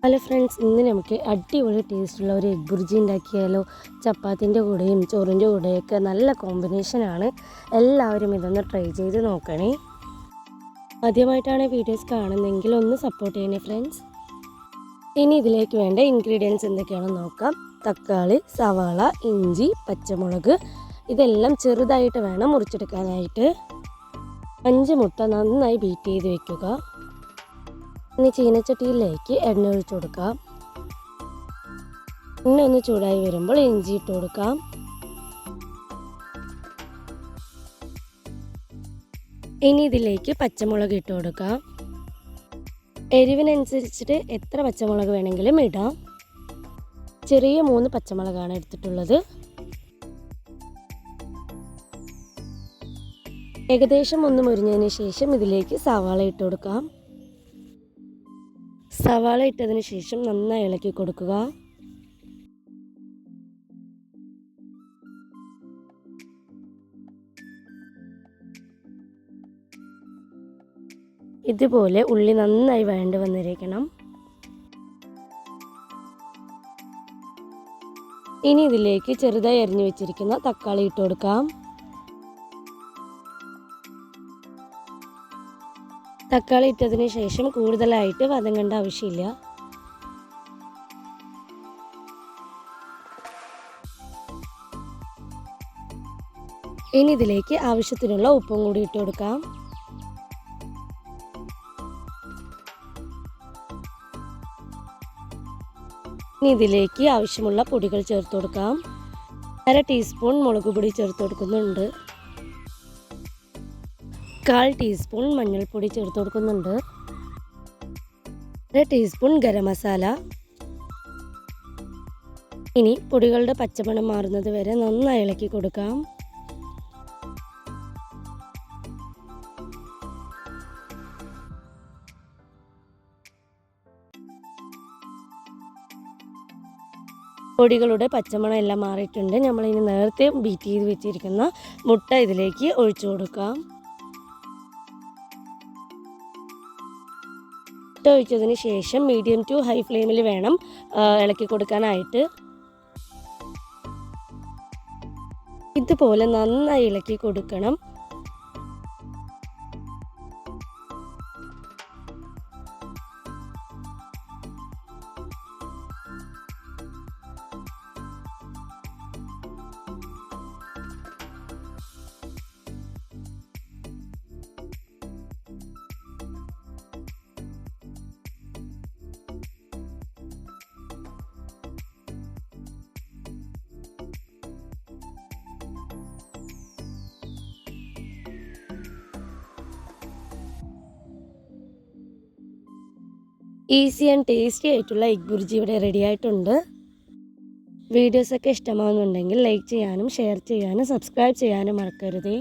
Hello friends, ഇന്ന് നമുക്ക് അടിപൊളി ടേസ്റ്റുള്ള ഒരു എഗ് ബുർജി ഉണ്ടാക്കിയാലോ. ചപ്പാത്തിൻ്റെ കൂടെയും ചോറിൻ്റെ കൂടെയൊക്കെ നല്ല കോമ്പിനേഷനാണ്. എല്ലാവരും ഇതൊന്ന് ട്രൈ ചെയ്ത് നോക്കണേ. ആദ്യമായിട്ടാണ് വീഡിയോസ് കാണുന്നതെങ്കിൽ ഒന്ന് സപ്പോർട്ട് ചെയ്യണേ ഫ്രണ്ട്സ്. ഇനി ഇതിലേക്ക് വേണ്ട ഇൻഗ്രീഡിയൻസ് എന്തൊക്കെയാണെന്ന് നോക്കാം. തക്കാളി, സവാള, ഇഞ്ചി, പച്ചമുളക് ഇതെല്ലാം ചെറുതായിട്ട് വേണം മുറിച്ചെടുക്കാനായിട്ട്. 5 മുട്ട നന്നായി ബീറ്റ് ചെയ്ത് വെക്കുക. ഇനി ചീനച്ചട്ടിയിലേക്ക് എണ്ണ ഒഴിച്ചു കൊടുക്കാം. എണ്ണ ഒന്ന് ചൂടായി വരുമ്പോൾ ഇഞ്ചി ഇട്ട് കൊടുക്കാം. ഇനി ഇതിലേക്ക് പച്ചമുളക് ഇട്ട് കൊടുക്കാം. എരിവിനനുസരിച്ചിട്ട് എത്ര പച്ചമുളക് വേണമെങ്കിലും ഇടാം. ചെറിയ 3 പച്ചമുളകാണ് എടുത്തിട്ടുള്ളത്. ഏകദേശം ഒന്ന് മുരിഞ്ഞതിന് ശേഷം ഇതിലേക്ക് സവാള ഇട്ട് കൊടുക്കാം. സവാള ഇട്ടതിന് ശേഷം നന്നായി ഇളക്കി കൊടുക്കുക. ഇതുപോലെ ഉള്ളി നന്നായി വഴണ്ട് വന്നിരിക്കണം. ഇനി ഇതിലേക്ക് ചെറുതായി അരിഞ്ഞു വെച്ചിരിക്കുന്ന തക്കാളി ഇട്ട് കൊടുക്കാം. തക്കാളി ഇട്ടതിന് ശേഷം കൂടുതലായിട്ട് വതങ്ങേണ്ട ആവശ്യമില്ല. ഇനി ഇതിലേക്ക് ആവശ്യത്തിനുള്ള ഉപ്പും കൂടി ഇട്ട് കൊടുക്കാം. ഇനി ഇതിലേക്ക് ആവശ്യമുള്ള പൊടികൾ ചേർത്ത് കൊടുക്കാം. 1/2 ടീസ്പൂൺ മുളക് പൊടി ചേർത്ത് കൊടുക്കുന്നുണ്ട്. 1/4 ടീസ്പൂൺ മഞ്ഞൾപ്പൊടി ചേർത്ത് കൊടുക്കുന്നുണ്ട്. 1/2 ടീസ്പൂൺ ഗരം മസാല. ഇനി പൊടികളുടെ പച്ചമണം മാറുന്നത് വരെ നന്നായി ഇളക്കി കൊടുക്കാം. പൊടികളുടെ പച്ചമണം എല്ലാം മാറിയിട്ടുണ്ട്. നമ്മളിനി നേരത്തെ ബീറ്റ് ചെയ്ത് വെച്ചിരിക്കുന്ന മുട്ട ഇതിലേക്ക് ഒഴിച്ചു കൊടുക്കാം. മുട്ട ഒഴിച്ചതിന് ശേഷം മീഡിയം ടു ഹൈ ഫ്ലെയിമിൽ വേണം ഇളക്കി കൊടുക്കാനായിട്ട്. ഇതുപോലെ നന്നായി ഇളക്കി കൊടുക്കണം. ഈസി ആൻഡ് ടേസ്റ്റി ആയിട്ടുള്ള എഗ് ബുർജി ഇവിടെ റെഡി ആയിട്ടുണ്ട്. വീഡിയോസൊക്കെ ഇഷ്ടമാകുന്നുണ്ടെങ്കിൽ ലൈക്ക് ചെയ്യാനും ഷെയർ ചെയ്യാനും സബ്സ്ക്രൈബ് ചെയ്യാനും മറക്കരുതേ.